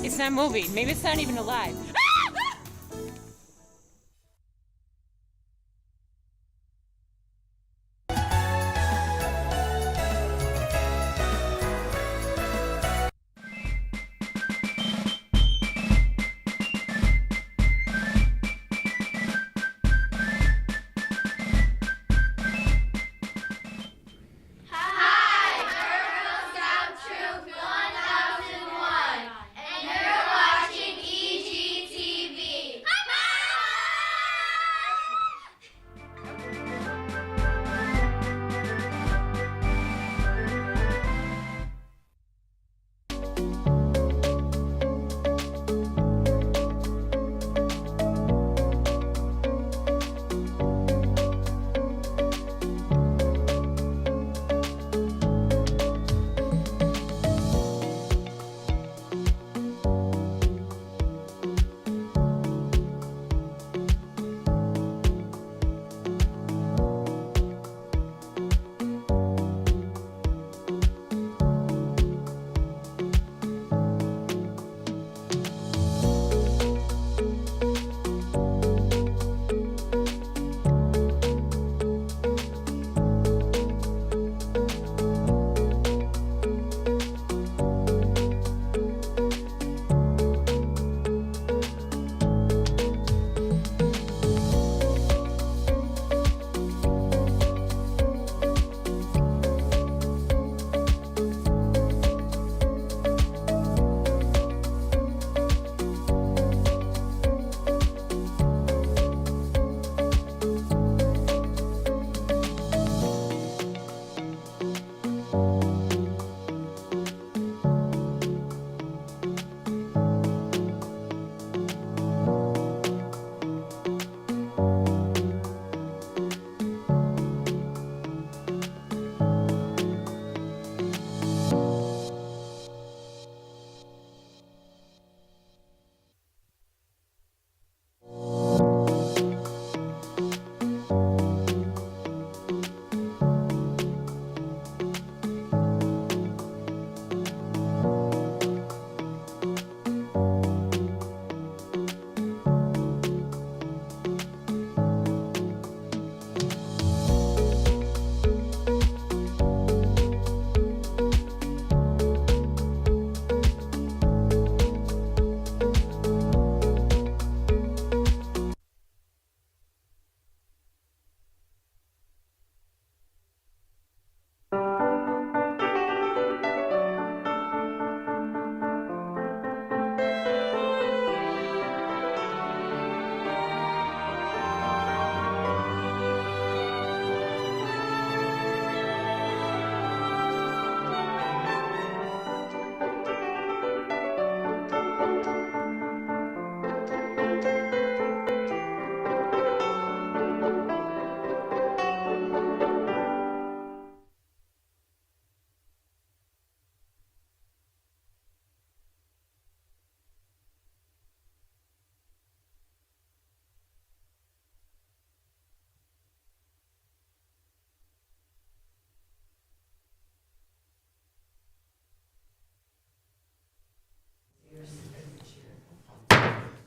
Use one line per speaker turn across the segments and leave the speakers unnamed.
It's not moving. Maybe it's not even alive.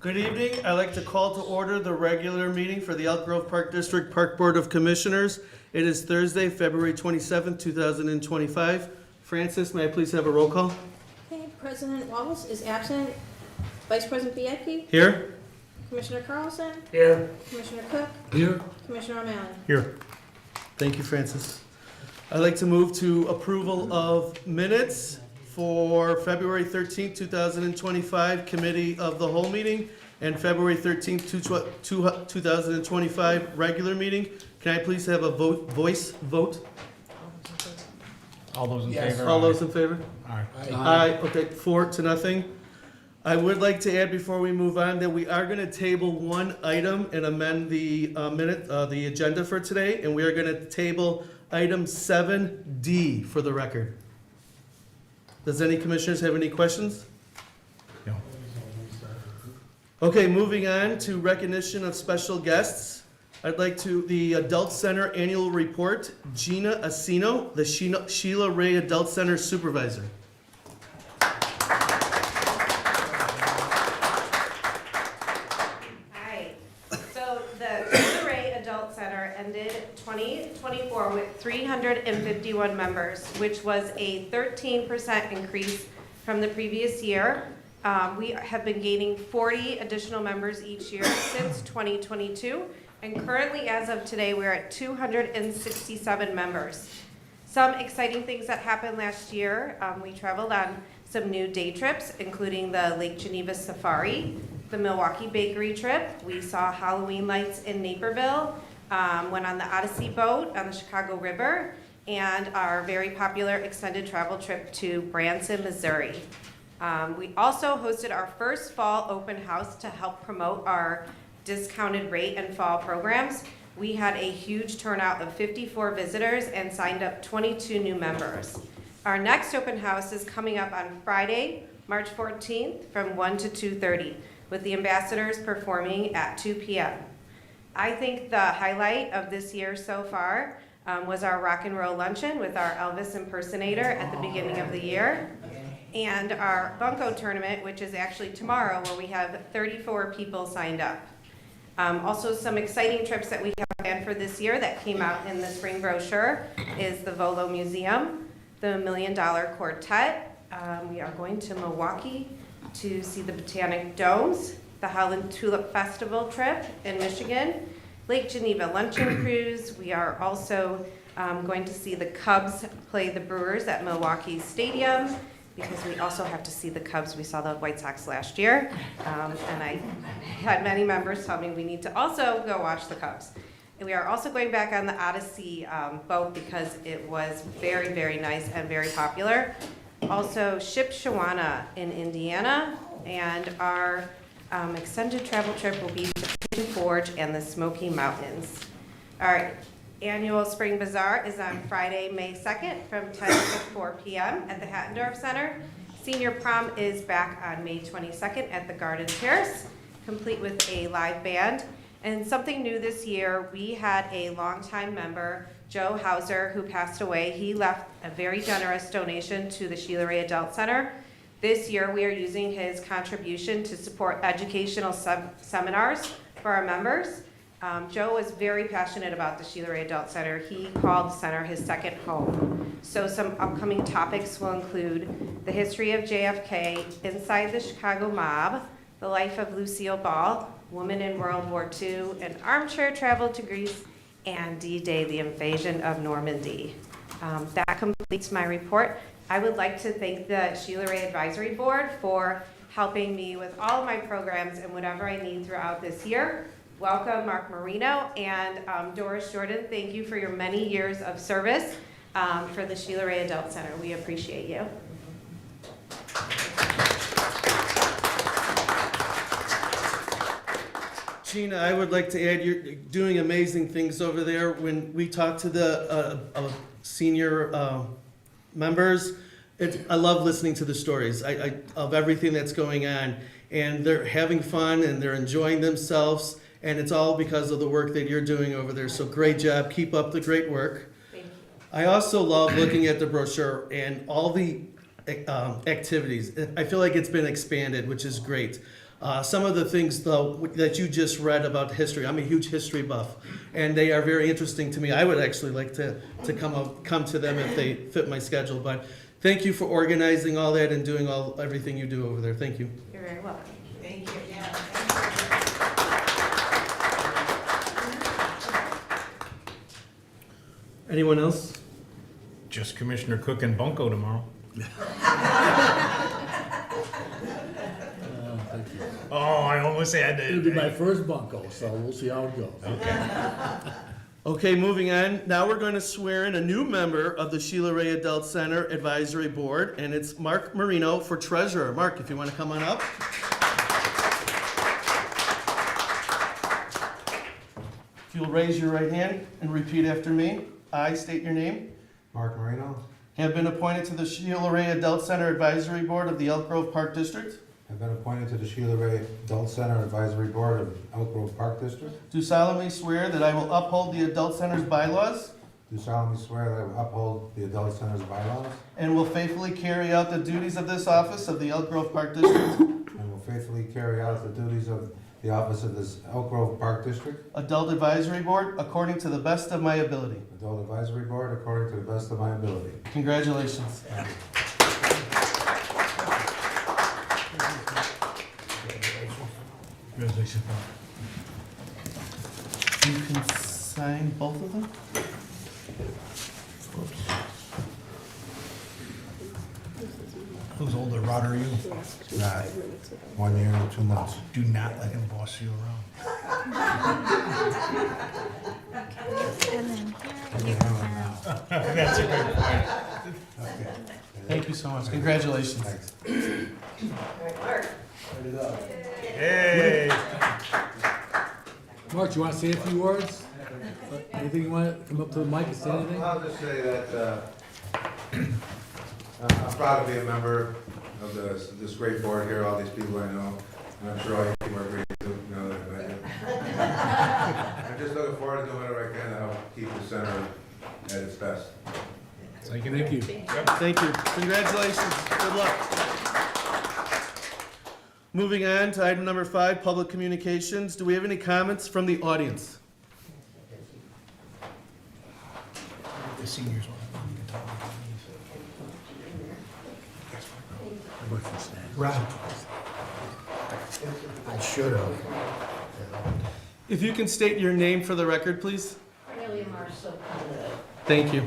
Good evening. I'd like to call to order the regular meeting for the Elk Grove Park District Park Board of Commissioners. It is Thursday, February 27th, 2025. Francis, may I please have a roll call?
Okay, President Wallace is absent. Vice President Bianchi?
Here.
Commissioner Carlson?
Here.
Commissioner Cook?
Here.
Commissioner O'Malley?
Here. Thank you, Francis. I'd like to move to approval of minutes for February 13th, 2025 Committee of the Whole meeting and February 13th, 2025 regular meeting. Can I please have a voice vote?
All those in favor?
All those in favor?
Aye.
Aye. Okay, 4-0. I would like to add before we move on that we are going to table one item and amend the the agenda for today, and we are going to table item 7D for the record. Does any commissioners have any questions?
No.
Okay, moving on to recognition of special guests. I'd like to, the Adult Center Annual Report, Gina Asino, the Sheila Ray Adult Center Supervisor.
with 351 members, which was a 13% increase from the previous year. We have been gaining 40 additional members each year since 2022, and currently, as of today, we're at 267 members. Some exciting things that happened last year, we traveled on some new day trips, including the Lake Geneva Safari, the Milwaukee Bakery trip. We saw Halloween lights in Naperville, went on the Odyssey boat on the Chicago River, and our very popular extended travel trip to Branson, Missouri. We also hosted our first fall open house to help promote our discounted rate and fall programs. We had a huge turnout of 54 visitors and signed up 22 new members. Our next open house is coming up on Friday, March 14th from 1 to 2:30, with the ambassadors performing at 2 p.m. I think the highlight of this year so far was our rock and roll luncheon with our Elvis impersonator at the beginning of the year, and our Bunko tournament, which is actually tomorrow, where we have 34 people signed up. Also, some exciting trips that we have planned for this year that came out in the spring brochure is the Volo Museum, the $1 Million Quartet. We are going to Milwaukee to see the Botanic Domes, the Holland Tulip Festival trip in Michigan, Lake Geneva Luncheon Cruise. We are also going to see the Cubs play the Brewers at Milwaukee Stadium, because we also have to see the Cubs. We saw the White Sox last year, and I had many members tell me we need to also go watch the Cubs. And we are also going back on the Odyssey boat because it was very, very nice and very popular. Also, Ship Shawana in Indiana, and our extended travel trip will be to Pigeon Forge and the Smoky Mountains. Our annual Spring Bazaar is on Friday, May 2nd from 10 to 4 p.m. at the Hattendorf Center. Senior Prom is back on May 22nd at the Garden Terrace, complete with a live band. And something new this year, we had a longtime member, Joe Hauser, who passed away. He left a very generous donation to the Sheila Ray Adult Center. This year, we are using his contribution to support educational seminars for our members. Joe was very passionate about the Sheila Ray Adult Center. He called the center his second home. So some upcoming topics will include the history of JFK, inside the Chicago mob, the life of Lucille Ball, woman in World War II, an armchair travel to Greece, and D-Day, the invasion of Normandy. That completes my report. I would like to thank the Sheila Ray Advisory Board for helping me with all of my programs and whatever I need throughout this year. Welcome, Mark Marino, and Doris Jordan. Thank you for your many years of service for the Sheila Ray Adult Center. We appreciate you.
Gina, I would like to add, you're doing amazing things over there. When we talk to the senior members, I love listening to the stories of everything that's going on. And they're having fun and they're enjoying themselves. And it's all because of the work that you're doing over there. So great job. Keep up the great work.
Thank you.
I also love looking at the brochure and all the activities. I feel like it's been expanded, which is great. Some of the things, though, that you just read about history, I'm a huge history buff, and they are very interesting to me. I would actually like to come to them if they fit my schedule. But thank you for organizing all that and doing everything you do over there. Thank you.
You're very welcome.
Thank you.
Anyone else?
Just Commissioner Cook and Bunko tomorrow. Oh, I almost had to.
It'll be my first bunco, so we'll see how it goes.
Okay, moving on. Now we're going to swear in a new member of the Sheila Ray Adult Center Advisory Board, and it's Mark Marino for treasurer. Mark, if you want to come on up. If you'll raise your right hand and repeat after me. I state your name.
Mark Marino.
Have been appointed to the Sheila Ray Adult Center Advisory Board of the Elk Grove Park District.
Have been appointed to the Sheila Ray Adult Center Advisory Board of Elk Grove Park District.
Do solemnly swear that I will uphold the Adult Center's bylaws
Do solemnly swear that I will uphold the Adult Center's bylaws
and will faithfully carry out the duties of this office of the Elk Grove Park District
and will faithfully carry out the duties of the office of this Elk Grove Park District
Adult Advisory Board according to the best of my ability.
Adult Advisory Board according to the best of my ability.
Congratulations.
Congratulations.
You can sign both of them?
Who's older, Rod or you?
Right. 1 year and 2 months.
Do not let him boss you around. That's a good point.
Okay.
Thank you so much. Congratulations.
Thanks.
Hey.
Mark, you want to say a few words? Anything you want to come up to the mic and say anything?
I'll just say that I'm proud to be a member of this great board here, all these people I know. And I'm sure all you people are great too, you know that I do. I'm just looking forward to doing whatever I can to help keep the center at its best.
Thank you.
Thank you. Congratulations. Good luck. Moving on to item number 5, public communications. Do we have any comments from the audience?
The seniors want
Rob. I should have.
If you can state your name for the record, please.
Cornelia Marshall.
Thank you.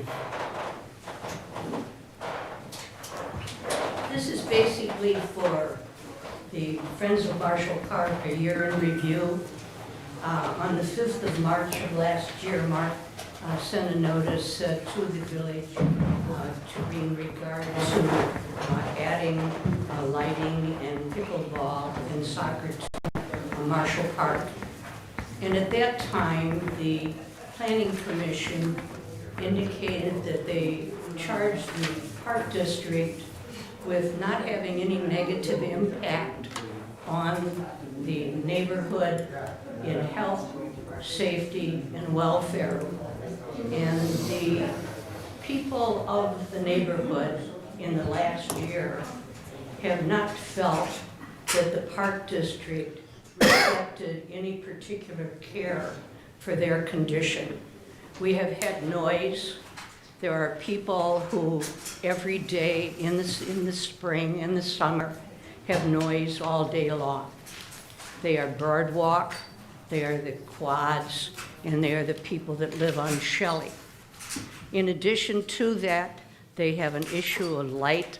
This is basically for the Friends of Marshall Park, a year in review. On the 5th of March of last year, Mark sent a notice to the village in regard to adding lighting and pickleball and soccer to Marshall Park. And at that time, the Planning Commission indicated that they charged the Park District with not having any negative impact on the neighborhood in health, safety, and welfare. And the people of the neighborhood in the last year have not felt that the Park District reflected any particular care for their condition. We have had noise. There are people who every day in the spring, in the summer, have noise all day long. They are Boardwalk, they are the quads, and they are the people that live on Shelley. In addition to that, they have an issue of light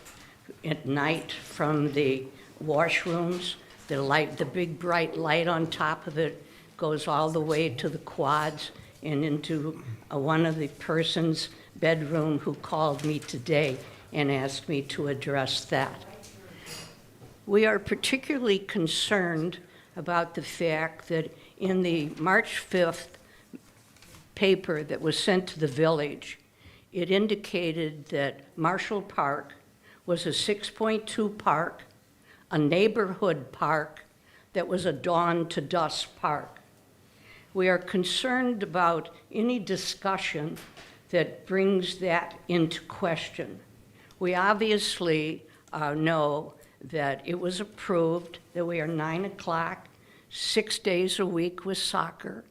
at night from the washrooms. The light, the big bright light on top of it goes all the way to the quads and into one of the person's bedroom who called me today and asked me to address that. We are particularly concerned about the fact that in the March 5th paper that was sent to the village, it indicated that Marshall Park was a 6.2 park, a neighborhood park that was a dawn to dusk park. We are concerned about any discussion that brings that into question. We obviously know that it was approved that we are 9 o'clock, 6 days a week with soccer,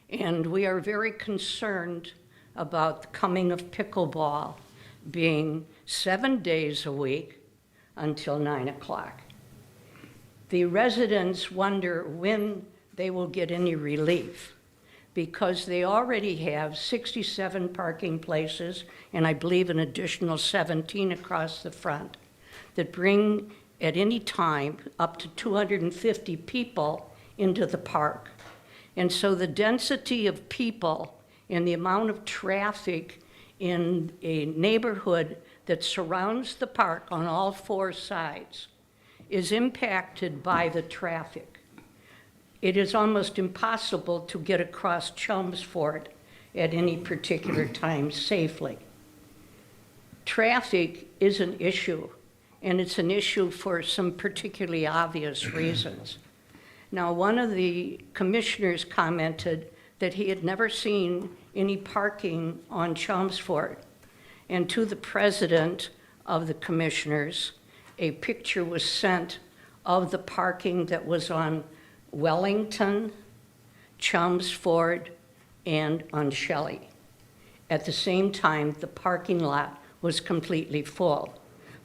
and we are very concerned about the coming of pickleball being 7 days a week until 9 o'clock. The residents wonder when they will get any relief, because they already have 67 parking places, and I believe an additional 17 across the front, that bring at any time up to 250 people into the park. And so the density of people and the amount of traffic in a neighborhood that surrounds the park on all 4 sides is impacted by the traffic. It is almost impossible to get across Chelmsford at any particular time safely. Traffic is an issue, and it's an issue for some particularly obvious reasons. Now, one of the commissioners commented that he had never seen any parking on Chelmsford, and to the president of the commissioners, a picture was sent of the parking that was on Wellington, Chelmsford, and on Shelley. At the same time, the parking lot was completely full.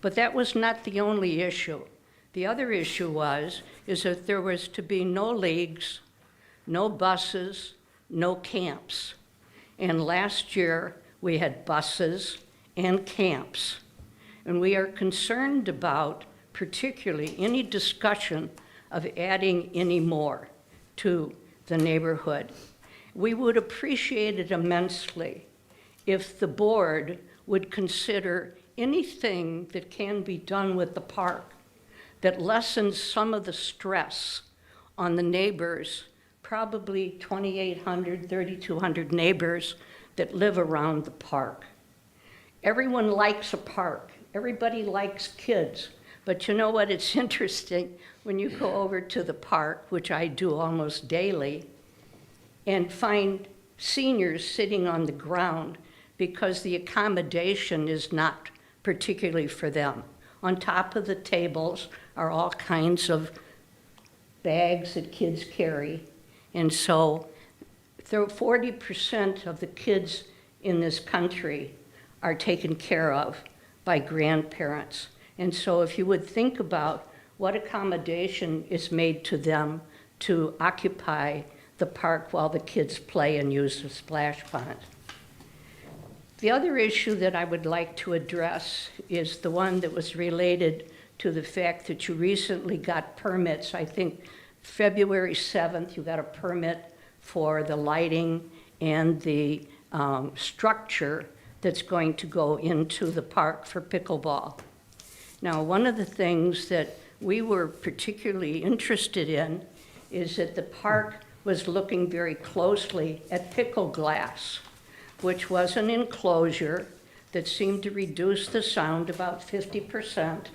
But that was not the only issue. The other issue is that there was to be no leagues, no buses, no camps. And last year, we had buses and camps. And we are concerned about particularly any discussion of adding any more to the neighborhood. We would appreciate it immensely if the board would consider anything that can be done with the park that lessens some of the stress on the neighbors, probably 2,800, 3,200 neighbors that live around the park. Everyone likes a park. Everybody likes kids. But you know what? It's interesting when you go over to the park, which I do almost daily, and find seniors sitting on the ground because the accommodation is not particularly for them. On top of the tables are all kinds of bags that kids carry. And so 40% of the kids in this country are taken care of by grandparents. And so if you would think about what accommodation is made to them to occupy the park while the kids play and use the splash pond. The other issue that I would like to address is the one that was related to the fact that you recently got permits. I think February 7th, you got a permit for the lighting and the structure that's going to go into the park for pickleball. Now, one of the things that we were particularly interested in is that the park was looking very closely at pickle glass, which was an enclosure that seemed to reduce the sound about 50%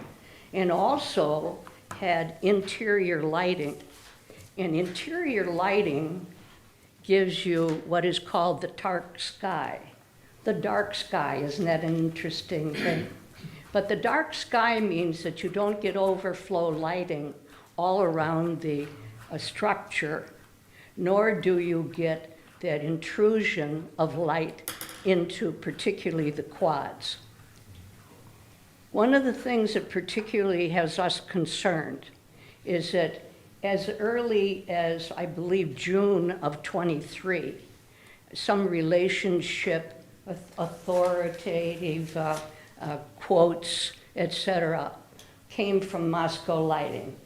and also had interior lighting. And interior lighting gives you what is called the dark sky. The dark sky, isn't that an interesting thing? But the dark sky means that you don't get overflow lighting all around the structure, nor do you get that intrusion of light into particularly the quads. One of the things that particularly has us concerned is that as early as, I believe, June of '23, some relationship, authoritative quotes, etc., came from Moscow Lighting.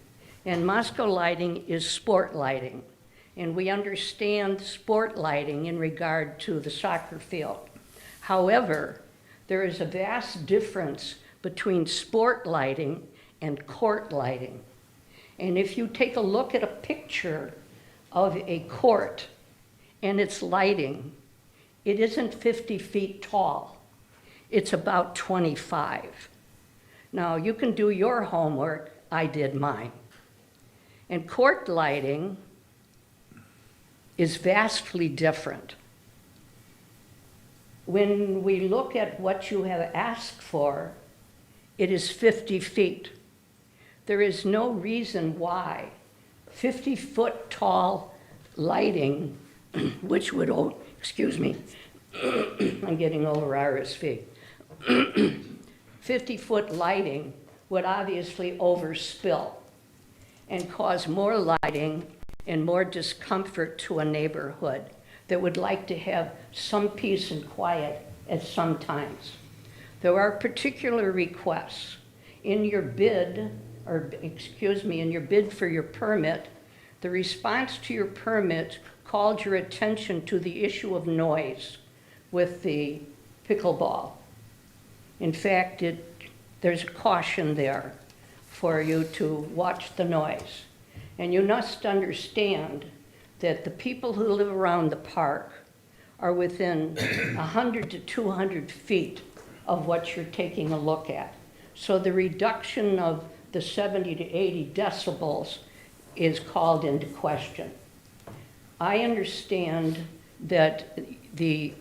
And Moscow Lighting is sport lighting. And we understand sport lighting in regard to the soccer field. However, there is a vast difference between sport lighting and court lighting. And if you take a look at a picture of a court and its lighting, it isn't 50 feet tall. It's about 25. Now, you can do your homework. I did mine. And court lighting is vastly different. When we look at what you have asked for, it is 50 feet. There is no reason why 50-foot tall lighting, which would, excuse me, I'm getting over RSV. 50-foot lighting would obviously overspill and cause more lighting and more discomfort to a neighborhood that would like to have some peace and quiet at some times. There are particular requests. In your bid, in your bid for your permit, the response to your permit called your attention to the issue of noise with the pickleball. In fact, there's a caution there for you to watch the noise. And you must understand that the people who live around the park are within 100 to 200 feet of what you're taking a look at. So the reduction of the 70 to 80 decibels is called into question. I understand that the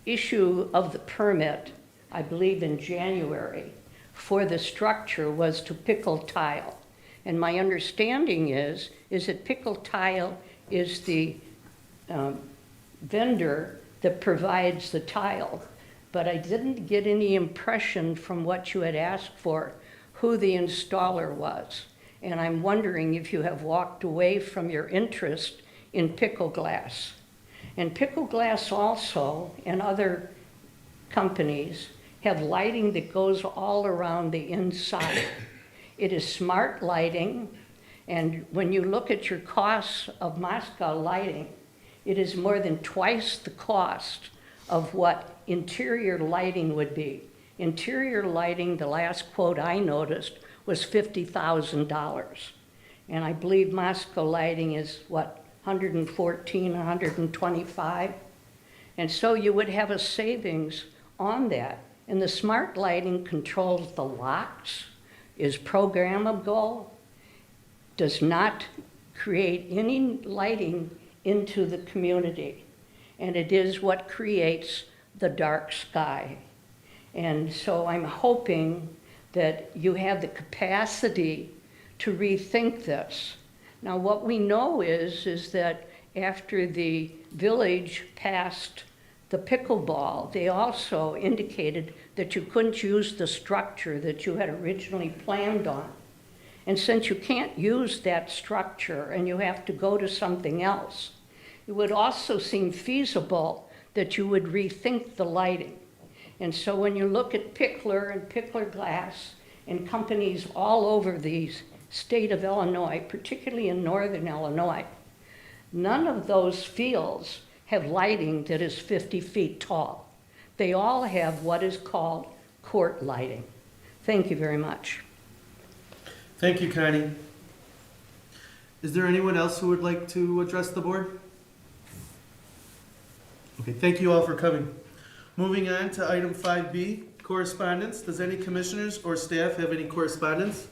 issue of the permit, I believe in January, for the structure was to pickle tile. And my understanding is that Pickle Tile is the vendor that provides the tile. But I didn't get any impression from what you had asked for who the installer was. And I'm wondering if you have walked away from your interest in Pickle Glass. And Pickle Glass also, and other companies, have lighting that goes all around the inside. It is smart lighting, and when you look at your costs of Moscow lighting, it is more than twice the cost of what interior lighting would be. Interior lighting, the last quote I noticed, was $50,000. And I believe Moscow lighting is, what, 114, 125? And so you would have a savings on that. And the smart lighting controls the locks, is programmable, does not create any lighting into the community. And it is what creates the dark sky. And so I'm hoping that you have the capacity to rethink this. Now, what we know is that after the village passed the pickleball, they also indicated that you couldn't use the structure that you had originally planned on. And since you can't use that structure and you have to go to something else, it would also seem feasible that you would rethink the lighting. And so when you look at Pickler and Pickler Glass and companies all over the state of Illinois, particularly in northern Illinois, none of those fields have lighting that is 50 feet tall. They all have what is called court lighting. Thank you very much.
Thank you, Connie. Is there anyone else who would like to address the board? Okay, thank you all for coming. Moving on to item 5B, correspondence. Does any commissioners or staff have any correspondence?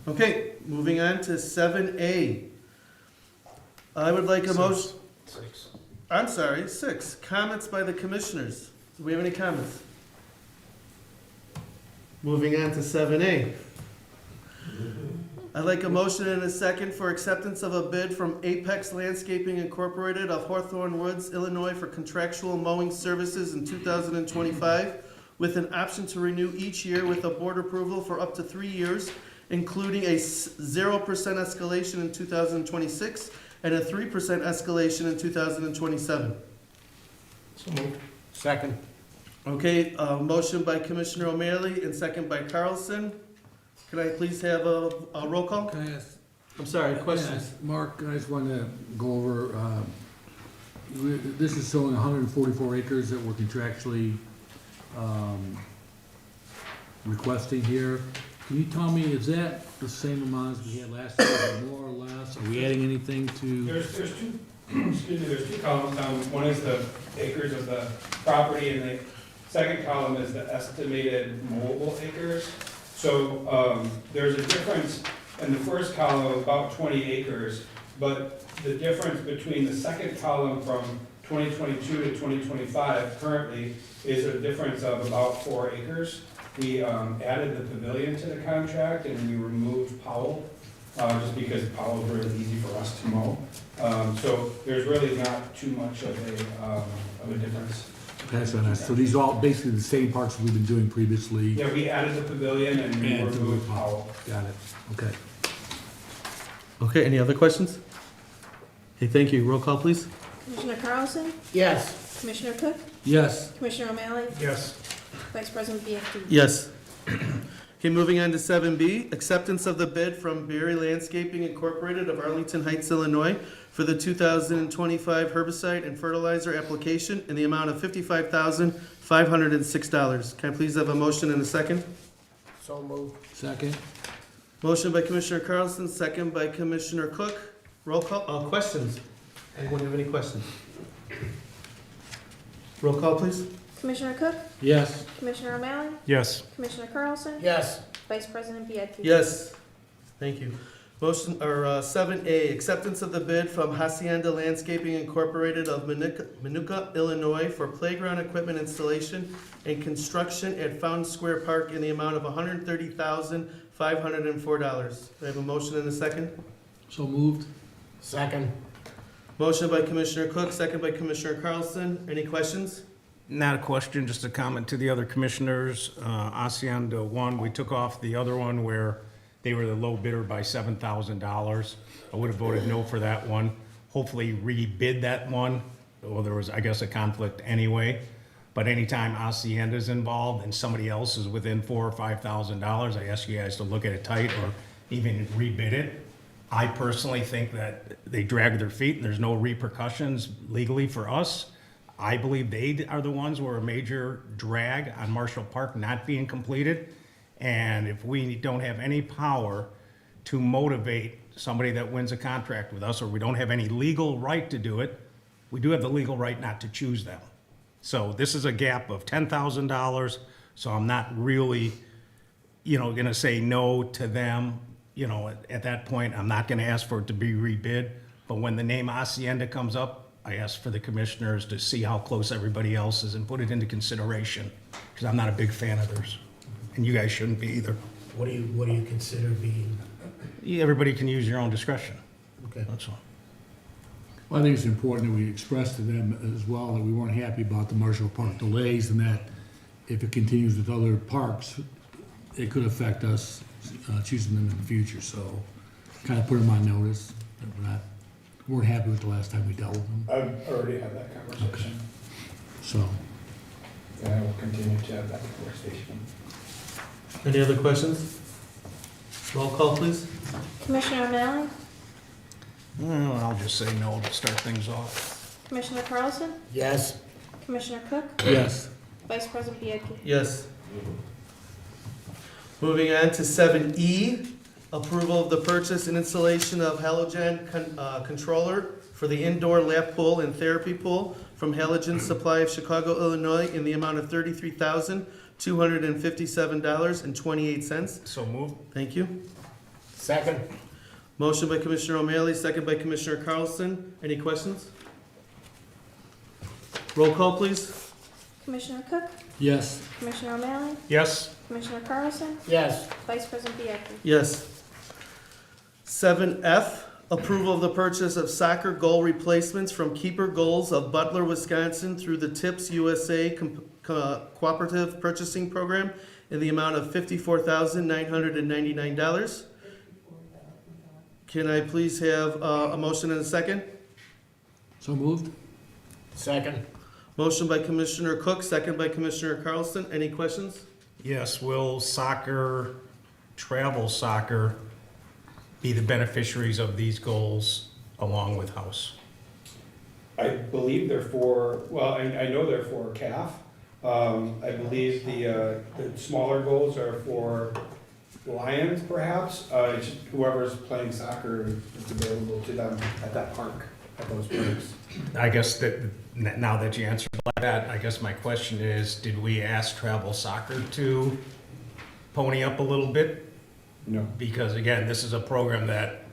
Okay, moving on to 7A. I would like a motion.
6.
I'm sorry, 6. Comments by the commissioners. Do we have any comments? Moving on to 7A. I'd like a motion and a second for acceptance of a bid from Apex Landscaping Incorporated of Hawthorne Woods, Illinois for contractual mowing services in 2025 with an option to renew each year with a board approval for up to 3 years, including a 0% escalation in 2026 and a 3% escalation in 2027.
So moved. Second.
Okay, motion by Commissioner O'Malley and second by Carlson. Can I please have a roll call?
Can I ask?
I'm sorry, questions?
Yeah, Mark, I just wanted to go over, this is showing 144 acres that we're contractually requesting here. Can you tell me, is that the same amount as we had last year, or more or less? Are we adding anything to?
There's two, excuse me, there's two columns down. One is the acres of the property, and the second column is the estimated mowable acres. So there's a difference in the first column of about 20 acres, but the difference between the second column from 2022 to 2025 currently is a difference of about 4 acres. We added the pavilion to the contract, and we removed Powell, just because Powell's really easy for us to mow. So there's really not too much of a difference.
That's very nice. So these are all basically the same parts we've been doing previously?
Yeah, we added the pavilion and we
And
removed Powell.
Got it, okay.
Okay, any other questions? Okay, thank you. Roll call, please.
Commissioner Carlson?
Yes.
Commissioner Cook?
Yes,
Commissioner O'Malley?
Yes.
Vice President Bianchi?
Yes. Okay, moving on to 7B, acceptance of the bid from Berry Landscaping Incorporated of Arlington Heights, Illinois for the 2025 herbicide and fertilizer application in the amount of $55,506. Can I please have a motion and a second?
So moved.
second?
Motion by Commissioner Carlson, second by Commissioner Cook. Roll call, questions? Anyone have any questions? Roll call, please.
Commissioner Cook?
Yes,
Commissioner O'Malley?
Yes.
Commissioner Carlson?
Yes.
Vice President Bianchi?
Yes. Thank you. Motion, or 7A, acceptance of the bid from Hacienda Landscaping Incorporated of Minooka, Illinois for playground equipment installation and construction at Fountain Square Park in the amount of $130,500 $504. Do I have a motion and a second?
So moved?
Second.
Motion by Commissioner Cook, second by Commissioner Carlson. Any questions?
Not a question, just a comment to the other commissioners. Hacienda one, we took off the other one where they were the low bidder by $7,000. I would have voted no for that one. Hopefully rebid that one. Well, there was, I guess, a conflict anyway. But anytime Hacienda's involved and somebody else is within $4,000 or $5,000, I ask you guys to look at it tight or even rebid it. I personally think that they drag their feet and there's no repercussions legally for us. I believe they are the ones who are a major drag on Marshall Park not being completed. And if we don't have any power to motivate somebody that wins a contract with us, or we don't have any legal right to do it, we do have the legal right not to choose them. So this is a gap of $10,000, so I'm not really, gonna say no to them. At that point, I'm not gonna ask for it to be rebid, but when the name Hacienda comes up, I ask for the commissioners to see how close everybody else is and put it into consideration, because I'm not a big fan of theirs, and you guys shouldn't be either.
What do you consider being,
Everybody can use your own discretion,
okay?
that's all.
Well, I think it's important that we express to them as well that we weren't happy about the Marshall Park delays and that if it continues with other parks, it could affect us choosing them in the future. So kind of put them on notice that we weren't happy with the last time we dealt with them.
I've already had that conversation,
So,
and I will continue to have that conversation.
Any other questions? Roll call, please.
Commissioner O'Malley,
Well, I'll just say no to start things off.
Commissioner Carlson,
Yes,
Commissioner Cook,
yes.
Vice President Bianchi.
Yes. Moving on to 7E, approval of the purchase and installation of halogen controller for the indoor lap pool and therapy pool from Halogen Supply of Chicago, Illinois, in the amount of $33,257.28.
So move.
Thank you.
Second.
Motion by Commissioner O'Malley, second by Commissioner Carlson. Any questions? Roll call, please.
Commissioner Cook,
Yes.
Commissioner O'Malley,
Yes.
Commissioner Carlson,
yes,
Vice President Bianchi.
Yes. 7F, approval of the purchase of soccer goal replacements from Keeper Goals of Butler, Wisconsin through the TIPS USA Cooperative Purchasing Program in the amount of $54,999. Can I please have a motion and a second?
So moved?
second,
Motion by Commissioner Cook, second by Commissioner Carlson. Any questions?
Yes, will soccer, travel soccer, be the beneficiaries of these goals along with house?
I believe they're for, well, I know they're for CAF. I believe the smaller goals are for Lions, perhaps. It's just whoever's playing soccer, it's available to them at that park, at those parks.
I guess that, now that you answered that, I guess my question is, did we ask travel soccer to pony up a little bit?
No.
Because again, this is a program that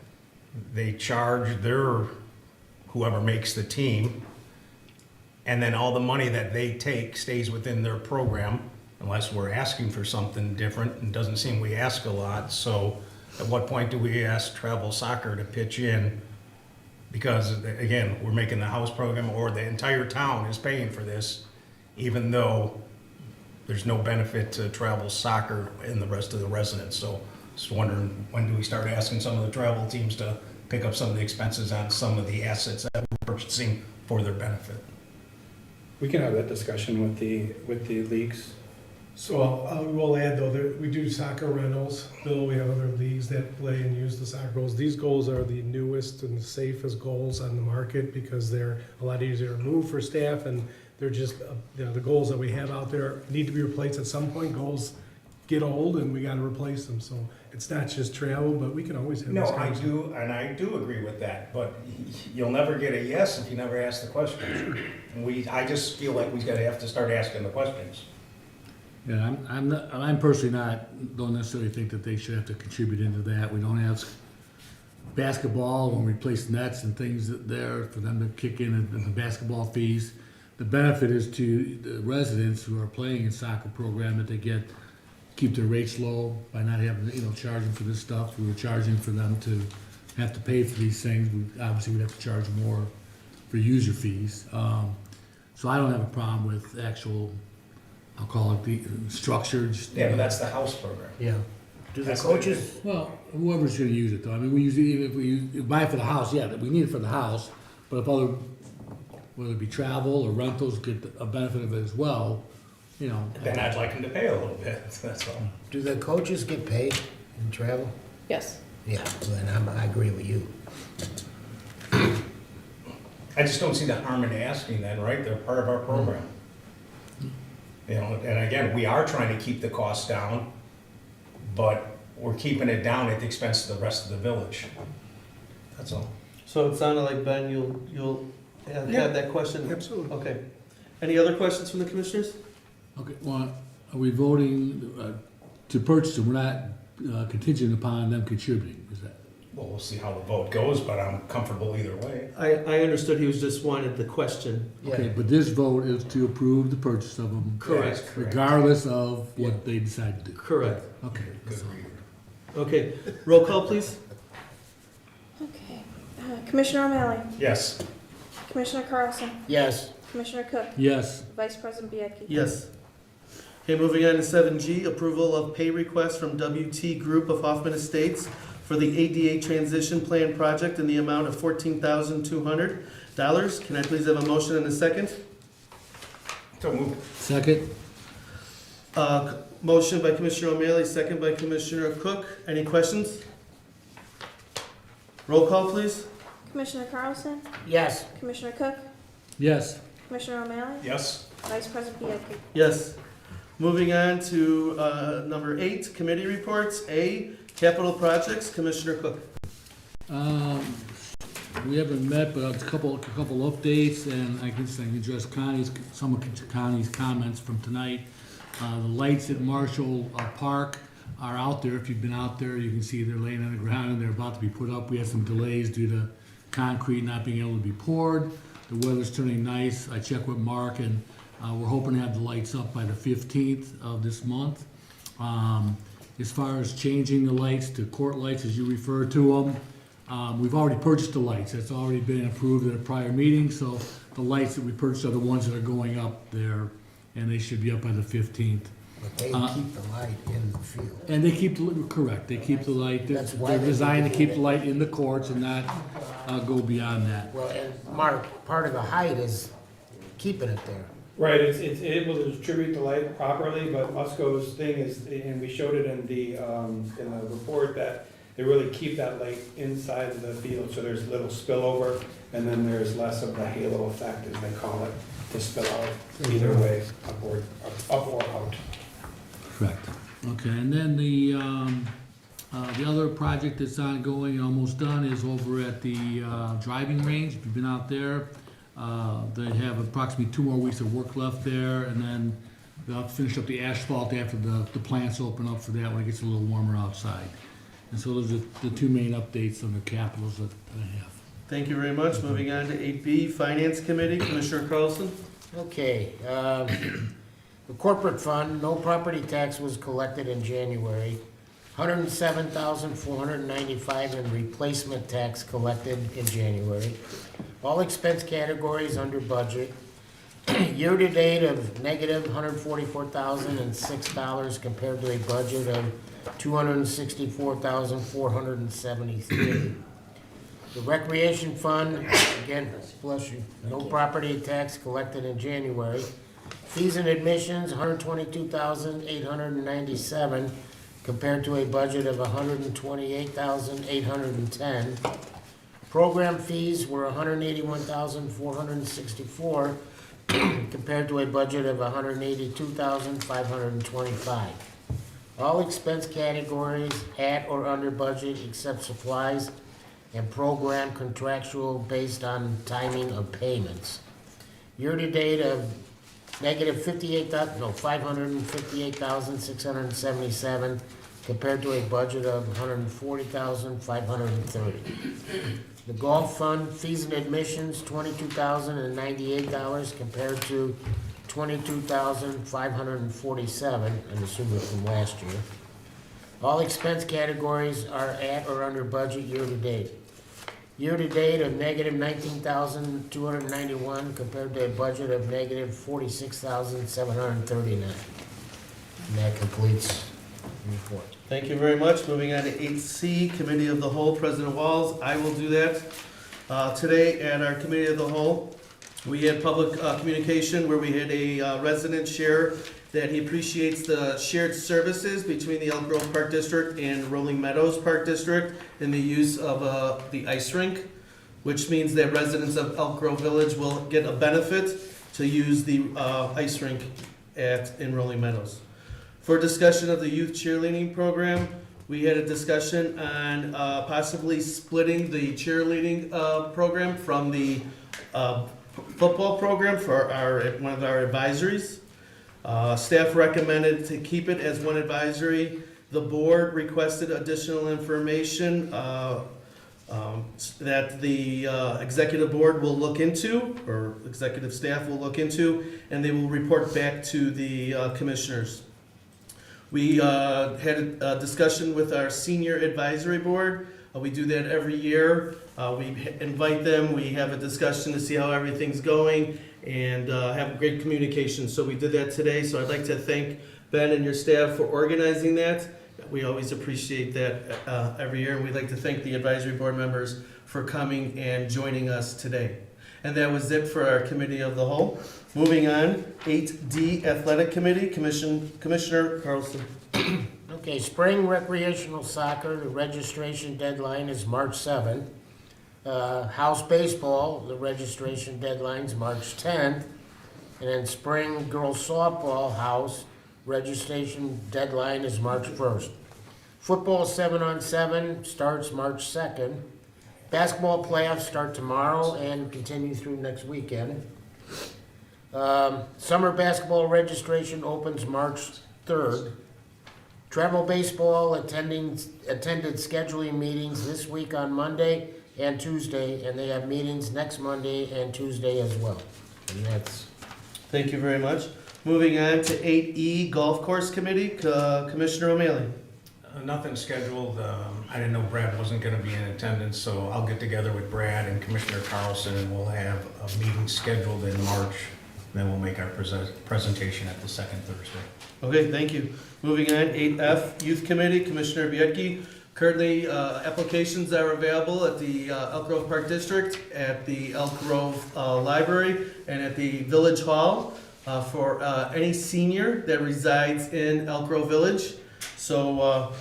they charge their, whoever makes the team, and then all the money that they take stays within their program, unless we're asking for something different, and it doesn't seem we ask a lot. So at what point do we ask travel soccer to pitch in? Because again, we're making the house program, or the entire town is paying for this, even though there's no benefit to travel soccer in the rest of the residents. So just wondering, when do we start asking some of the travel teams to pick up some of the expenses on some of the assets that we're purchasing for their benefit?
We can have that discussion with the leagues.
So I will add, though, that we do soccer rentals. Bill, we have other leagues that play and use the soccer goals. These goals are the newest and safest goals on the market because they're a lot easier to move for staff, and they're just, the goals that we have out there need to be replaced at some point. Goals get old and we gotta replace them, so it's not just travel, but we can always have
No,
this
I
conversation.
do, and I do agree with that, but you'll never get a yes if you never ask the questions. I just feel like we gotta have to start asking the questions.
Yeah, I'm personally don't necessarily think that they should have to contribute into that. We don't ask basketball when we place nets and things there for them to kick in the basketball fees. The benefit is to the residents who are playing in soccer program that they get keep their rates low by not having, charging for this stuff. We were charging for them to have to pay for these things. Obviously, we'd have to charge more for user fees. So I don't have a problem with actual, I'll call it the structure.
Yeah, but that's the house program.
Yeah. Do the
That's
coaches,
Well, whoever's gonna use it though, I mean, we usually, even if we buy it for the house, yeah, we need it for the house, but if other, whether it be travel or rentals get a benefit of it as well,
Then I'd like them to pay a little bit, that's all.
do the coaches get paid in travel?
Yes.
Yeah, then I agree with you.
I just don't see the harm in asking then, right? They're part of our program. And again, we are trying to keep the costs down, but we're keeping it down at the expense of the rest of the village. That's all.
So it sounded like, Ben, you'll have that question?
Absolutely.
Okay. Any other questions from the commissioners?
Okay, well, are we voting to purchase them? We're not contingent upon them contributing, is that?
Well, we'll see how the vote goes, but I'm comfortable either way.
I understood he was just wanted the question.
Okay, but this vote is to approve the purchase of them.
Correct.
Correct.
Regardless of what they decide to do.
Correct.
Okay.
Good reader.
Okay, roll call, please.
Okay. Commissioner O'Malley,
Yes.
Commissioner Carlson,
Yes.
Commissioner Cook,
Yes,
Vice President Bianchi.
Yes. Okay, moving on to 7G, approval of pay request from WT Group of Hoffman Estates for the ADA Transition Plan Project in the amount of $14,200. Can I please have a motion and a second?
So move.
second?
Motion by Commissioner O'Malley, second by Commissioner Cook. Any questions? Roll call, please.
Commissioner Carlson,
Yes.
Commissioner Cook,
Yes.
Commissioner O'Malley,
Yes.
Vice President Bianchi.
Yes. Moving on to number 8, committee reports. A, capital projects, Commissioner Cook.
We haven't met, but a couple updates, and I can address some of Connie's comments from tonight. The lights at Marshall Park are out there. If you've been out there, you can see they're laying on the ground and they're about to be put up. We had some delays due to concrete not being able to be poured. The weather's turning nice. I checked with Mark, and we're hoping to have the lights up by the 15th of this month. As far as changing the lights to court lights, as you refer to them, we've already purchased the lights. That's already been approved at a prior meeting, so the lights that we purchased are the ones that are going up there, and they should be up by the 15th.
But they keep the light in the field.
And they keep, correct, they keep the light,
That's why
they're
they
designed to
do
keep
it.
the light in the courts and not go beyond that.
Well, and Mark, part of the height is keeping it there.
Right, it's able to distribute the light properly, but Musco's thing is, and we showed it in the report, that they really keep that light inside of the field, so there's little spillover, and then there's less of the halo effect, as they call it, to spill out either way, up or out.
Correct. Okay, and then the other project that's ongoing, almost done, is over at the driving range. If you've been out there, they have approximately 2 more weeks of work left there, and then they'll finish up the asphalt after the plants open up for that when it gets a little warmer outside. And so those are the 2 main updates on the capitals that I have.
Thank you very much. Moving on to 8B, Finance Committee, Commissioner Carlson.
Okay, the corporate fund, no property tax was collected in January. $107,495 in replacement tax collected in January. All expense categories under budget. Year-to-date of negative $144,006 compared to a budget of $264,473. The recreation fund, again, bless you, no property tax collected in January. Fees and admissions, $122,897 compared to a budget of $128,810. Program fees were $181,464 compared to a budget of $182,525. All expense categories at or under budget except supplies and program contractual based on timing of payments. Year-to-date of negative $558,677 compared to a budget of $140,530. The golf fund, fees and admissions, $22,098 compared to $22,547, I'm assuming from last year. All expense categories are at or under budget year-to-date. Year-to-date of negative $19,291 compared to a budget of negative $46,739. And that completes the report.
Thank you very much. Moving on to 8C, Committee of the Whole, President Walz. I will do that. Today at our Committee of the Whole, we had public communication where we had a resident share that he appreciates the shared services between the Elk Grove Park District and Rolling Meadows Park District in the use of the ice rink, which means that residents of Elk Grove Village will get a benefit to use the ice rink in Rolling Meadows. For discussion of the youth cheerleading program, we had a discussion on possibly splitting the cheerleading program from the football program for one of our advisories. Staff recommended to keep it as one advisory. The board requested additional information that the executive board will look into, or executive staff will look into, and they will report back to the commissioners. We had a discussion with our senior advisory board. We do that every year. We invite them, we have a discussion to see how everything's going, and have great communication. So we did that today, so I'd like to thank Ben and your staff for organizing that. We always appreciate that every year, and we'd like to thank the advisory board members for coming and joining us today. And that was it for our Committee of the Whole. Moving on, 8D, Athletic Committee, Commissioner Carlson.
Okay, spring recreational soccer, the registration deadline is March 7th. House baseball, the registration deadline's March 10th. And then spring girls softball house, registration deadline is March 1st. Football 7-on-7 starts March 2nd. Basketball playoffs start tomorrow and continue through next weekend. Summer basketball registration opens March 3rd. Travel baseball attended scheduling meetings this week on Monday and Tuesday, and they have meetings next Monday and Tuesday as well. And that's...
Thank you very much. Moving on to 8E, Golf Course Committee, Commissioner O'Malley.
Nothing scheduled. I didn't know Brad wasn't going to be in attendance, so I'll get together with Brad and Commissioner Carlson, and we'll have a meeting scheduled in March. And then we'll make our presentation at the second Thursday.
Okay, thank you. Moving on, 8F, Youth Committee, Commissioner Biedke. Currently, applications are available at the Elk Grove Park District, at the Elk Grove Library, and at the Village Hall for any senior that resides in Elk Grove Village. So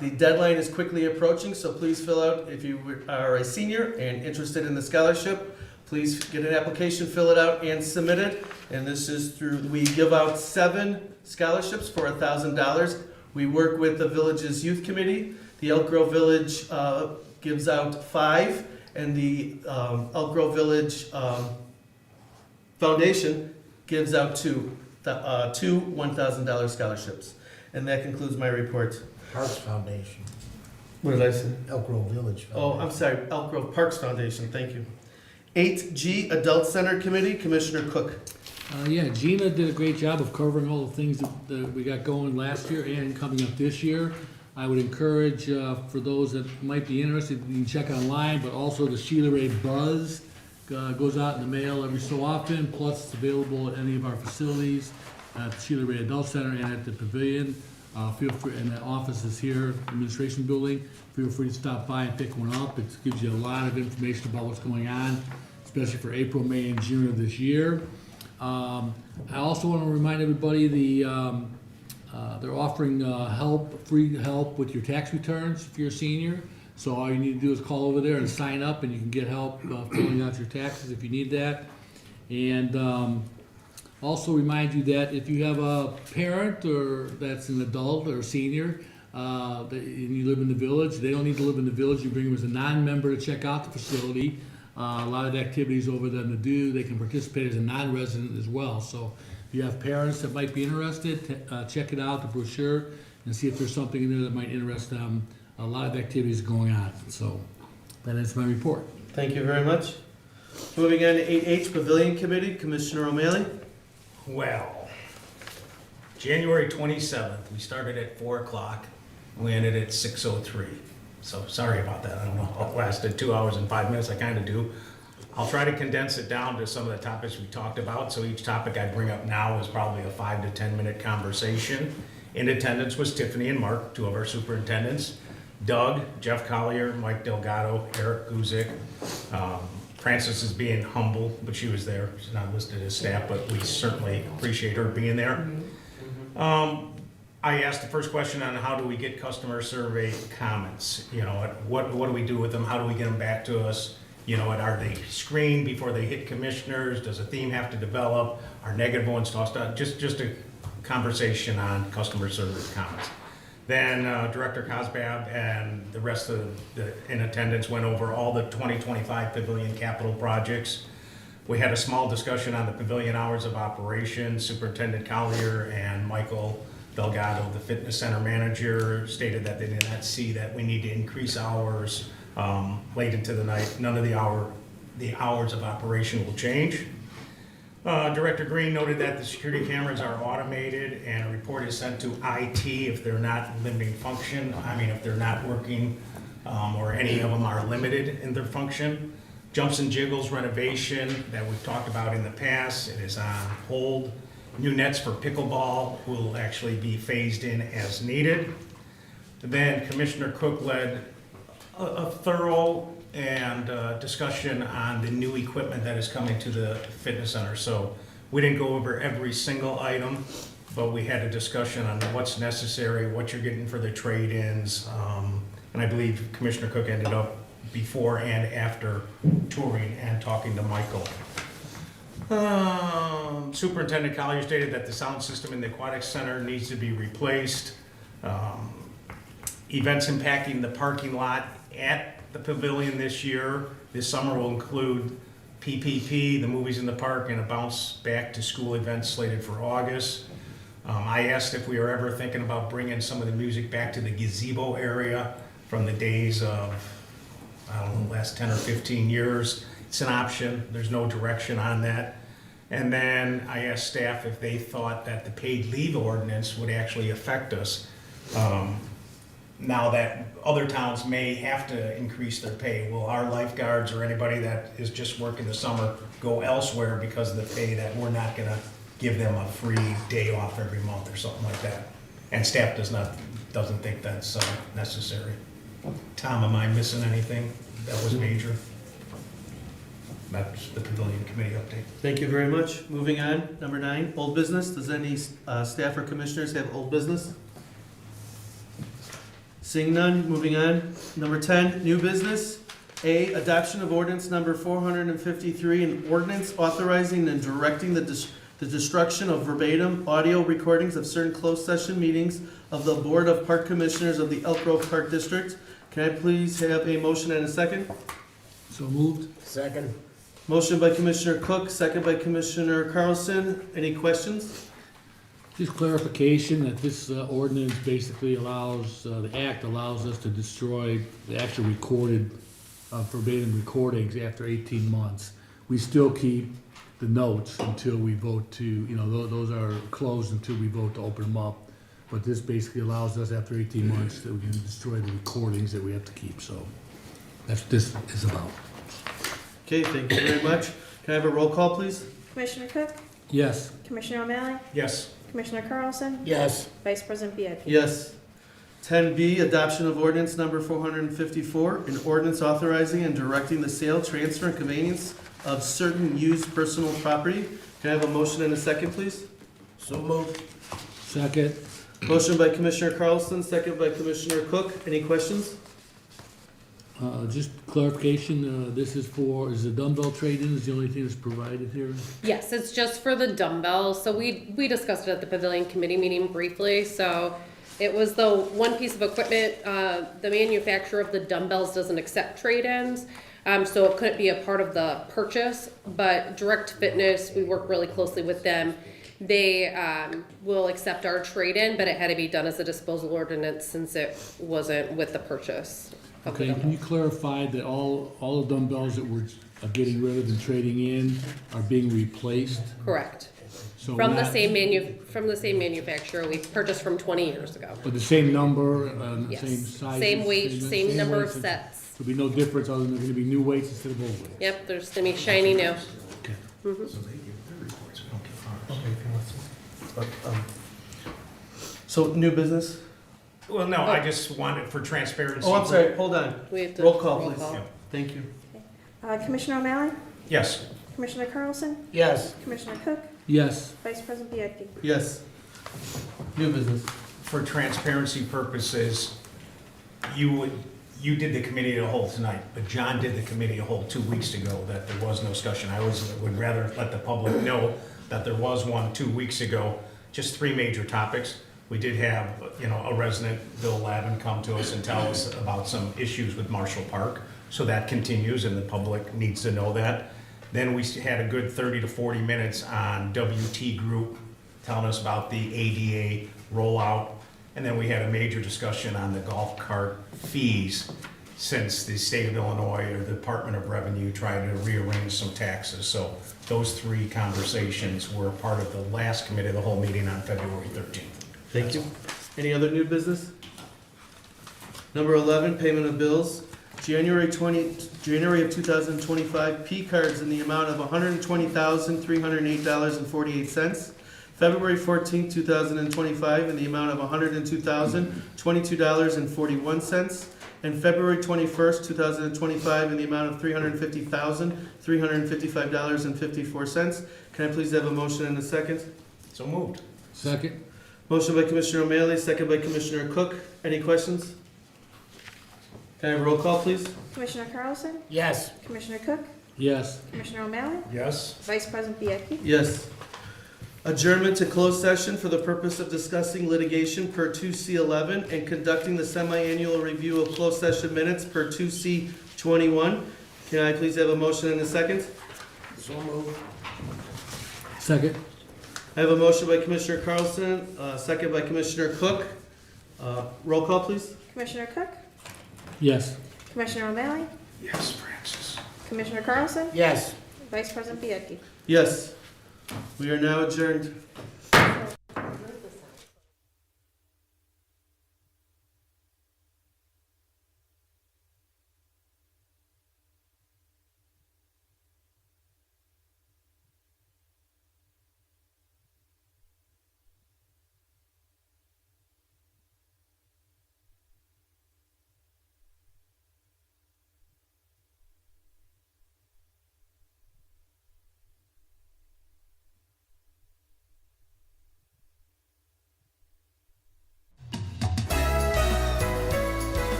the deadline is quickly approaching, so please fill out, if you are a senior and interested in the scholarship, please get an application, fill it out, and submit it. And this is through, we give out 7 scholarships for $1,000. We work with the village's youth committee. The Elk Grove Village gives out 5, and the Elk Grove Village Foundation gives out two $1,000 scholarships. And that concludes my report.
Parks Foundation,
What did I say?
Elk Grove Village Foundation.
Oh, I'm sorry, Elk Grove Parks Foundation, thank you. 8G, Adult Center Committee, Commissioner Cook.
Yeah, Gina did a great job of covering all the things that we got going last year and coming up this year. I would encourage, for those that might be interested, you can check online, but also the Sheila Ray Buzz goes out in the mail every so often, plus it's available at any of our facilities, at the Sheila Ray Adult Center and at the Pavilion. Feel free, and the office is here, administration building. Feel free to stop by and pick one up. It gives you a lot of information about what's going on, especially for April, May, and June of this year. I also want to remind everybody they're offering free help with your tax returns if you're a senior. So all you need to do is call over there and sign up, and you can get help filling out your taxes if you need that. And also remind you that if you have a parent or that's an adult or a senior and you live in the village, they don't need to live in the village. You bring them as a non-member to check out the facility. A lot of the activities over them to do. They can participate as a non-resident as well. So if you have parents that might be interested, check it out, the brochure, and see if there's something in there that might interest them. A lot of activities going on. So that is my report.
Thank you very much. Moving on to 8H, Pavilion Committee, Commissioner O'Malley.
Well, January 27th, we started at 4 o'clock, we ended at 6:03. So sorry about that, I don't know how it lasted 2 hours and 5 minutes, I kind of do. I'll try to condense it down to some of the topics we talked about, so each topic I bring up now is probably a 5 to 10 minute conversation. In attendance was Tiffany and Mark, two of our superintendents, Doug, Jeff Collier, Mike Delgado, Eric Guzik. Frances is being humble, but she was there. She's not listed as staff, but we certainly appreciate her being there. I asked the first question on how do we get customer survey comments? You know, what do we do with them? How do we get them back to us? You know, are they screened before they hit commissioners? Does a theme have to develop? Are negative ones tossed out? Just a conversation on customer service comments. Then Director Cosbab and the rest of the in attendance went over all the 2025 Pavilion capital projects. We had a small discussion on the Pavilion hours of operation. Superintendent Collier and Michael Delgado, the fitness center manager, stated that they did not see that we need to increase hours late into the night. None of the hours of operation will change. Director Green noted that the security cameras are automated and a report is sent to IT if they're not limiting function. I mean, if they're not working or any of them are limited in their function. Jumps and Jiggles renovation that we've talked about in the past, it is on hold. New nets for pickleball will actually be phased in as needed. Then Commissioner Cook led a thorough and discussion on the new equipment that is coming to the fitness center. So we didn't go over every single item, but we had a discussion on what's necessary, what you're getting for the trade-ins. And I believe Commissioner Cook ended up before and after touring and talking to Michael. Superintendent Collier stated that the sound system in the aquatic center needs to be replaced. Events impacting the parking lot at the pavilion this summer will include PPP, the movies in the park, and a bounce back to school events slated for August. I asked if we were ever thinking about bringing some of the music back to the gazebo area from the days of, I don't know, last 10 or 15 years. It's an option, there's no direction on that. And then I asked staff if they thought that the paid leave ordinance would actually affect us. Now that other towns may have to increase their pay, will our lifeguards or anybody that is just working the summer go elsewhere because of the pay that we're not gonna give them a free day off every month or something like that? And staff doesn't think that's necessary. Tom, am I missing anything that was major? That's the Pavilion Committee update.
Thank you very much. Moving on, number 9, old business. Does any staff or commissioners have old business? Seeing none, moving on. Number 10, new business. A, adoption of ordinance number 453, an ordinance authorizing and directing the destruction of verbatim audio recordings of certain closed session meetings of the Board of Park Commissioners of the Elk Grove Park District. Can I please have a motion and a second?
So moved.
Second.
Motion by Commissioner Cook, second by Commissioner Carlson. Any questions?
Just clarification that this ordinance basically allows, the act allows us to destroy the actual recorded, verbatim recordings after 18 months. We still keep the notes until we vote to, you know, those are closed until we vote to open them up. But this basically allows us after 18 months that we can destroy the recordings that we have to keep, so that's what this is about.
Okay, thank you very much. Can I have a roll call, please?
Commissioner Cook?
Yes.
Commissioner O'Malley?
Yes.
Commissioner Carlson?
Yes.
Vice President Bietti?
Yes. 10B, adoption of ordinance number 454, an ordinance authorizing and directing the sale, transfer, and conveyance of certain used personal property. Can I have a motion and a second, please?
So moved.
Second.
Motion by Commissioner Carlson, second by Commissioner Cook. Any questions?
Just clarification, this is the dumbbell trade-in is the only thing that's provided here?
Yes, it's just for the dumbbells. So we discussed it at the Pavilion Committee meeting briefly. So it was the one piece of equipment, the manufacturer of the dumbbells doesn't accept trade-ins. So it couldn't be a part of the purchase, but Direct Fitness, we work really closely with them. They will accept our trade-in, but it had to be done as a disposal ordinance since it wasn't with the purchase.
Okay, can you clarify that all the dumbbells that we're getting rid of and trading in are being replaced?
Correct.
So
From the
not-
same manufacturer we purchased from 20 years ago.
But the same number, and the
Yes.
same size?
Same weight, same number of
weights, and
sets.
There'll be no difference other than they're gonna be new weights instead of old weights?
Yep, there's gonna be shiny new.
Okay.
So, new business?
Well, no, I just wanted for transparency.
Oh, I'm sorry, hold on.
We have to.
Roll call, please.
call.
Yeah.
Thank you.
Commissioner O'Malley?
Yes.
Commissioner Carlson?
Yes.
Commissioner Cook?
Yes.
Vice President Bianchi?
Yes. New business.
For transparency purposes, you did the committee of the whole tonight, but John did the committee of the whole 2 weeks ago that there was no discussion. I would rather let the public know that there was one 2 weeks ago, just 3 major topics. We did have, a resident, Bill Lavin, come to us and tell us about some issues with Marshall Park. So that continues and the public needs to know that. Then we had a good 30 to 40 minutes on WT Group telling us about the ADA rollout. And then we had a major discussion on the golf cart fees since the state of Illinois or the Department of Revenue tried to rearrange some taxes. So those 3 conversations were part of the last committee of the whole meeting on February 13th.
Thank you. Any other new business? Number 11, payment of bills. January of 2025, P cards in the amount of $120,308.48. February 14, 2025, in the amount of $102,022.41. And February 21st, 2025, in the amount of $350,355.54. Can I please have a motion and a second?
So moved.
Second?
Motion by Commissioner O'Malley, second by Commissioner Cook. Any questions? Can I have a roll call, please?
Commissioner Carlson?
Yes.
Commissioner Cook?
Yes.
Commissioner O'Malley?
Yes.
Vice President Bianchi?
Yes. Adjournment to closed session for the purpose of discussing litigation per 2C11 and conducting the semi-annual review of closed session minutes per 2C21. Can I please have a motion and a second?
So moved.
Second?
I have a motion by Commissioner Carlson, second by Commissioner Cook. Roll call, please.
Commissioner Cook?
Yes.
Commissioner O'Malley?
Yes, Francis.
Commissioner Carlson?
Yes.
Vice President Bianchi?
Yes. We are now adjourned.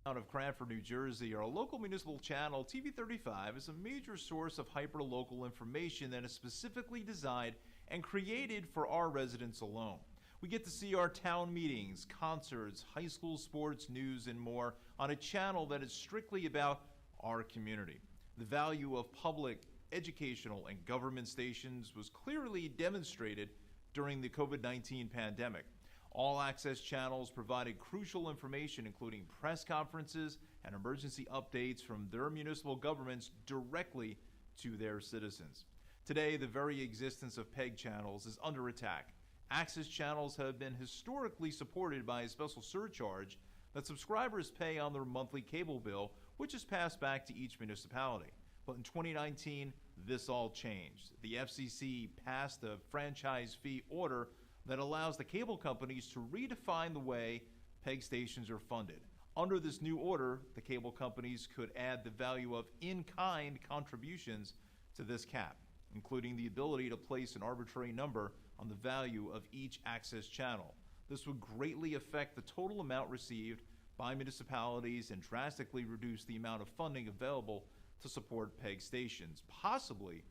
Out of Cranford, New Jersey, our local municipal channel, TV35, is a major source of hyper-local information that is specifically designed and created for our residents alone. We get to see our town meetings, concerts, high school sports, news, and more on a channel that is strictly about our community. The value of public, educational, and government stations was clearly demonstrated during the COVID-19 pandemic. All access channels provided crucial information, including press conferences and emergency updates from their municipal governments directly to their citizens. Today, the very existence of PEG channels is under attack. Access channels have been historically supported by a special surcharge that subscribers pay on their monthly cable bill, which is passed back to each municipality. But in 2019, this all changed. The FCC passed a franchise fee order that allows the cable companies to redefine the way PEG stations are funded. Under this new order, the cable companies could add the value of in-kind contributions to this cap, including the ability to place an arbitrary number on the value of each access channel. This would greatly affect the total amount received by municipalities and drastically reduce the amount of funding available to support PEG stations, possibly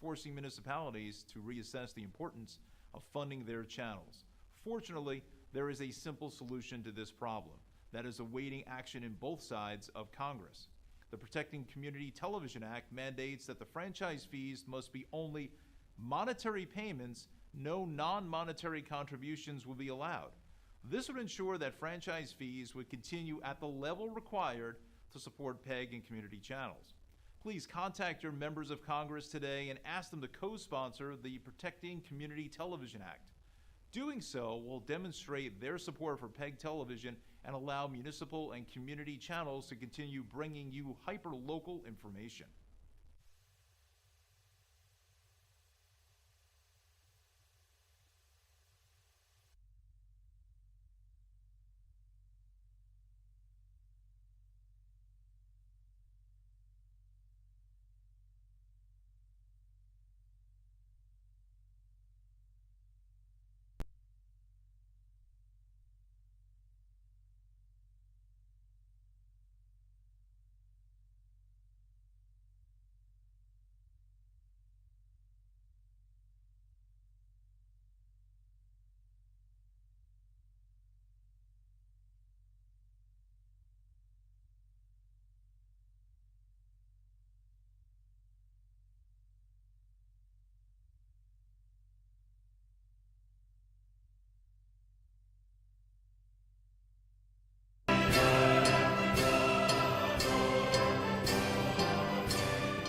forcing municipalities to reassess the importance of funding their channels. Fortunately, there is a simple solution to this problem that is awaiting action in both sides of Congress. The Protecting Community Television Act mandates that the franchise fees must be only monetary payments. No non-monetary contributions will be allowed. This would ensure that franchise fees would continue at the level required to support PEG and community channels. Please contact your members of Congress today and ask them to co-sponsor the Protecting Community Television Act. Doing so will demonstrate their support for PEG television and allow municipal and community channels to continue bringing you hyper-local information.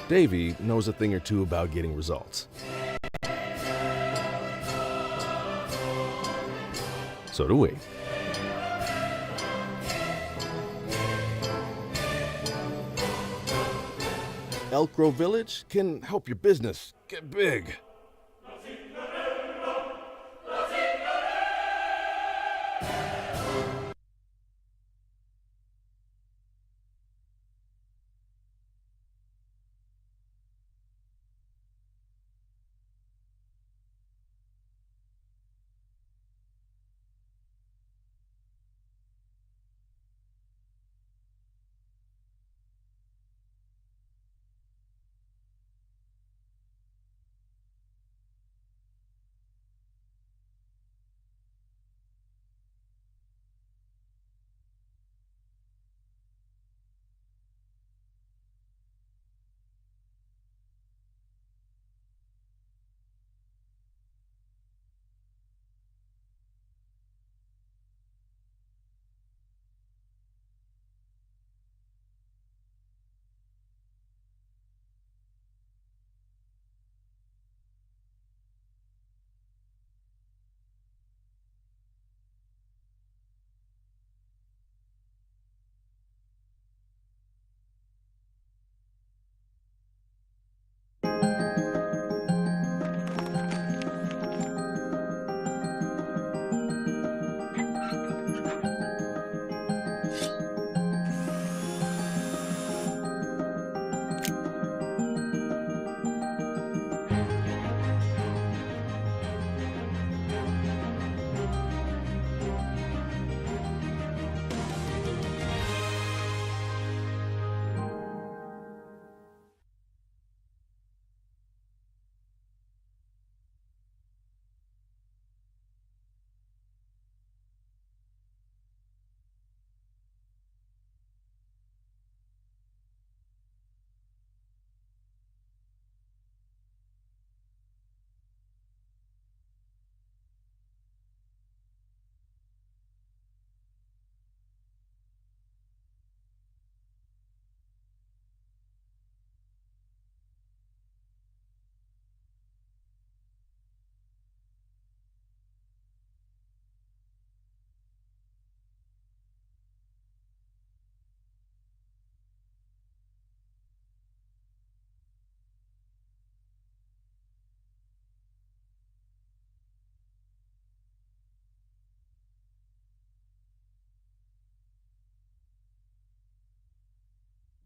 Davey knows a thing or two about getting results. So do we. Elk Grove Village can help your business get big.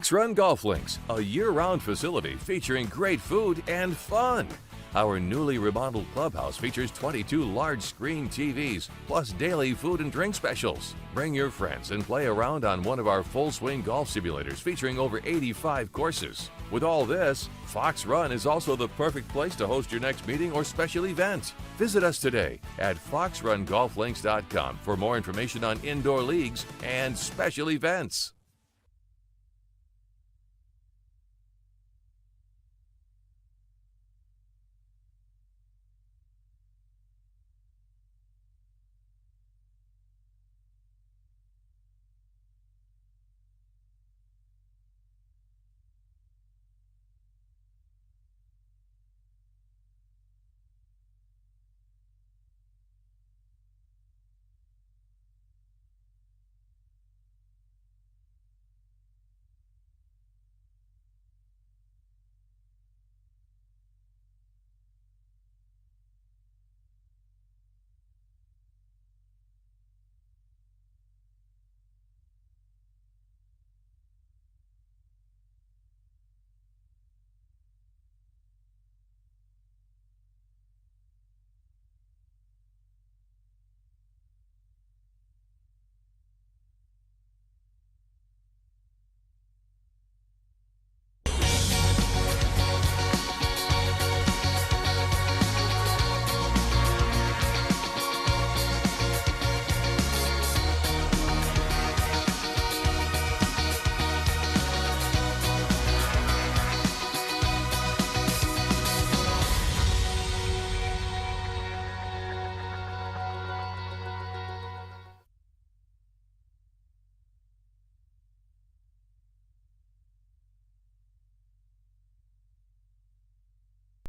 Fox Run Golf Links, a year-round facility featuring great food and fun. Our newly remodeled clubhouse features 22 large-screen TVs, plus daily food and drink specials. Bring your friends and play around on one of our full-swing golf simulators featuring over 85 courses. With all this, Fox Run is also the perfect place to host your next meeting or special event. Visit us today at foxrungolflinks.com for more information on indoor leagues and special events.